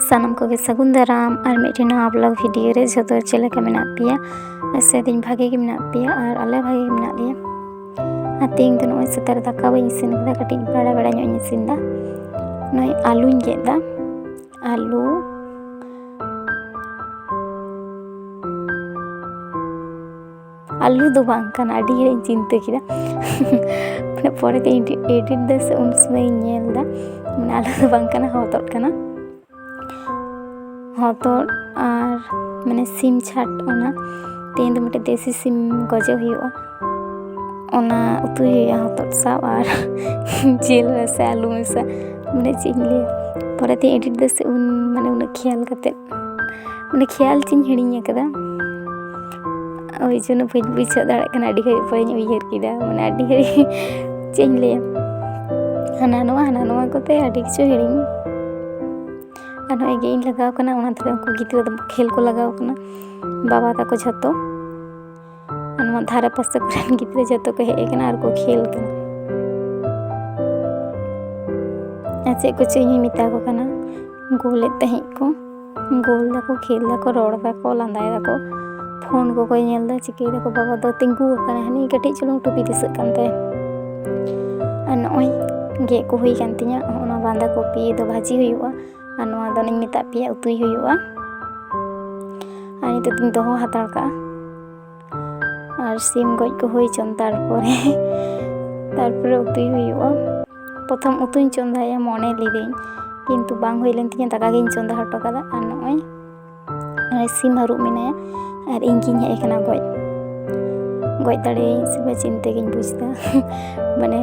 सानम को सगुन दाराम और मिट्टी नवा ब्लॉग वीडियो रे जो चले का मेना पिया ऐसे दिन भागे के मेना पिया और आले भागे के मेना लिया तीन दिन नोय सेतार दाका बई इसिन कदा कटिंग बड़ा बड़ा ᱧᱚᱜ इसिन दा नोय आलूᱧ गेदा आलू दो बांग कना आडी रे चिंता किदा माने परे ते एडिट दा से उन समय ñel दा माने आलू दो बांग कना होतोट कना होतोट और माने सिम छाट ओना तेन दो मिटे देसी सिम गजे हुआ ओना उतु हुआ होतोट सा और जेल से आलू मेसा माने चिंगले परे ते एडिट दा से उन माने उन ख्याल कते माने ख्याल चिन हिड़िñ कदा ओई जनो भई बुझा दाड़ा कना आडी घड़ी परे उयहर किदा माने आडी घड़ी चिंगले हाना नोवा कोते आडी किछु हिड़िñ और नोय गेइन लगाव कना ओना तरे उनको गिद्रा दो खेल को लगाव कना बाबा ताको झतो और धारा पासे को गिद्रा झतो को हेज कना और को खेल कना ऐसे कुछ ही मिता को कना गोले तही को गोल दा को खेल दा को रोड दा को लांदाय दा को फोन को कोई नेल दा चिके दा को बाबा दो तिंगु कना हनी कटी चलो टोपी दिस कानते और नोय गे को हुई कान तिया ओना बांदा कॉपी दो भाजी हुआ और नोआ दो निं मिता पिया उतुई हुआ और नित दिन दो हातार का और सिम गज को हुई चन तारपरे उतुई हुआ प्रथम उतुई चंदाया मने लिदें किंतु बांग हुई लेन तिया दाका गिन चंदा हटो कदा और नोय सिम हारुब मिनाया और इंगिन हेज कना गज दाड़े से चिंता गिन बुझदा माने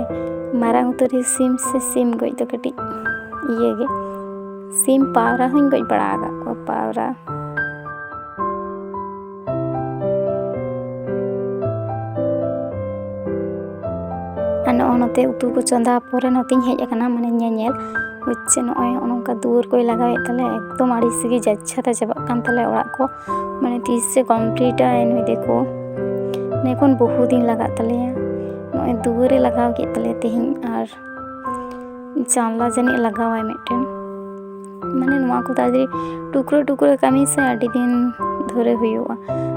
मारांग उतरी सिम से सिम गज तो कटी इये गे सिम पावरा हुई गज बड़ा को पावरा नोते उतु को चंदा परे नोती हेज कना माने ñeñel होच्छे नोय ओनका दुवर कोई लगावे तले एकदम आड़ी सिगी जाच्छाता चाबा कान तले ओड़ा को माने 30 से कंप्लीट एन देखो नेकोन बहु दिन लगा तले नोय दुवरे लगाव के तले तेहिं और जानला जानी लगावाय मिटन माने नोआ को तादरी टुकरो कमी से आडी दिन धरे हुआ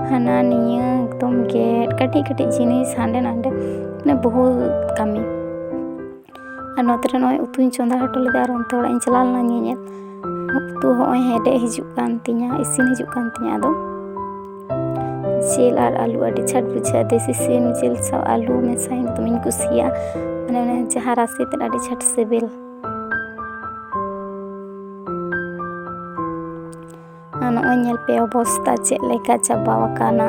हाना निया एकदम गेट कटी जिनिस हांडे नांडे माने बहुत कमी और नोतरे नोय उतुኝ चंदा हटो लेदा और अंत ओड़ा चला लना ñeñel उतु होय हेडे हिजुक कान तिया इसिन हिजुक कान तिया दो जेल और आलू आडी छाट बुझा देसी सिम जेल सा आलू मेसाइन तुमिन कुसिया माने जहाँ राशि ते आडी छाट सेबेल नोय ñel पे अवस्था चे लेका चाबावा काना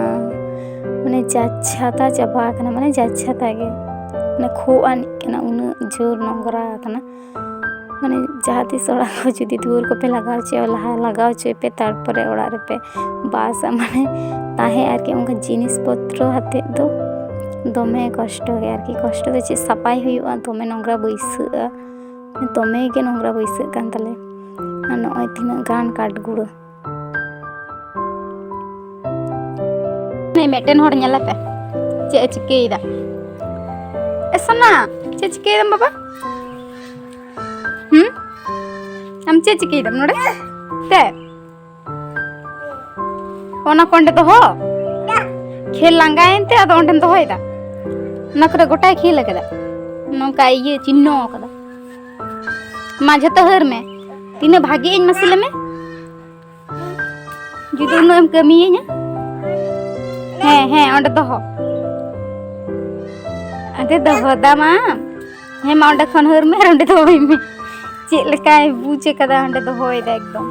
माने जाच्छाता चाबा काना माने जाच्छाता गे माने खोआन केना उन जोर नंगरा काना माने जहाँ तीस ओड़ा को जुदी दुवर को पे लगाव चे लहा लगाव चे पे तारपरे ओड़ा रे पे बास माने ताहे आरके उनका जिनिस पत्र हाते दो दमे कष्ट गे आरकी कष्ट दो चे सफाई हुआ दमे नंगरा बैसा दमे गे नंगरा बैसा कान तले और नोय तिना गान काट गुड़ नहीं मेटेन होड़ ñela पे चे चिकेदा एसना चे चिकेदम बाबा हम चे चिकेदम नोडे ते ओना कोंडे तो हो खेल लांगायनते अद ओंडेन तो होयदा नकरे गोटाय खेल कदा नोका ये चिन्नो कदा मा झतो हर में तिने भागे इन मसले में जुदो नो एम कमिये हैं ओंडे दोहो अदे दोहो दामा हे मा ओंडे खन हर में ओंडे दोहोय में चे लेकाय बुझे कदा ओंडे दोहोय दा एकदम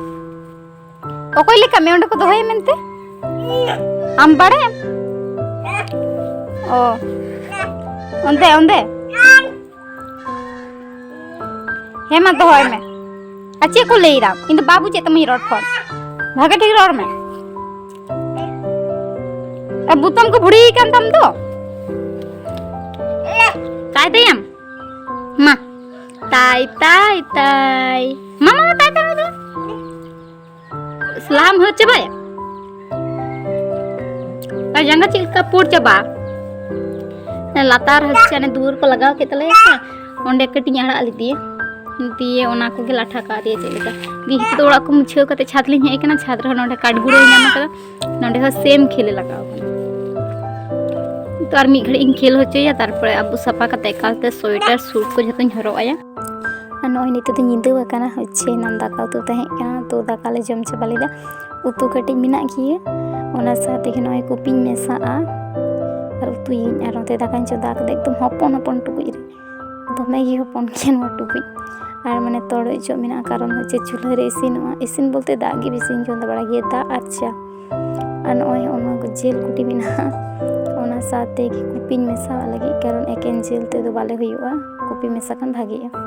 ओकोय लेका में ओंडे को दोहोय मेनते आम बाड़े ओ ओंदे हे मा दोहोय में अच्छे को लेइरा इन बाबू चे तमई रोड फोन भागे ठीक रोड में अब बुतम को बुढ़ी कान तम तो काय तयम मा ताई मामा ताई सलाम हो चबा का जंगा चिल का पोड़ चबा लातार हच्चा ने दूर को लगाव के तले ओंडे कटिंग आड़ा लिदी दिए ओना को लाठा का दिए चलेगा दी तो ओड़ा को मुछाव कते छात लिंग हेज कना छात रे नोडे काटगुरो नाम कदा नोडे हो सेम खेले लगाव तो आर मी घड़ी खेल होचया तारपर अबू सफा कते एकालते स्वेटर सूट को जतन हरो आया नॉय नित तो निंदा वकाना होचे नाम दाका उतु तहे कना तो दाका ले जम चबा लेदा उतु कटी मिना किए ओना साथे के नॉय को पिन मेसा और उतु इन और ते दाका चोदा कते एकदम हपन हपन टुकुई रे दमे गी हपन केन वा टुकुई और माने तोड़ जो मिना कारण होचे चूल्हा रे इसिन बोलते दाग गी बिसिन चोंदा बड़ा गे दा अच्छा और नॉय ओना को जेल कुटी मिना ओना साथे की कुपिन मेसा लगी कारण एकेन जेल ते दो बाले हुआ कुपी मेसा kan भागी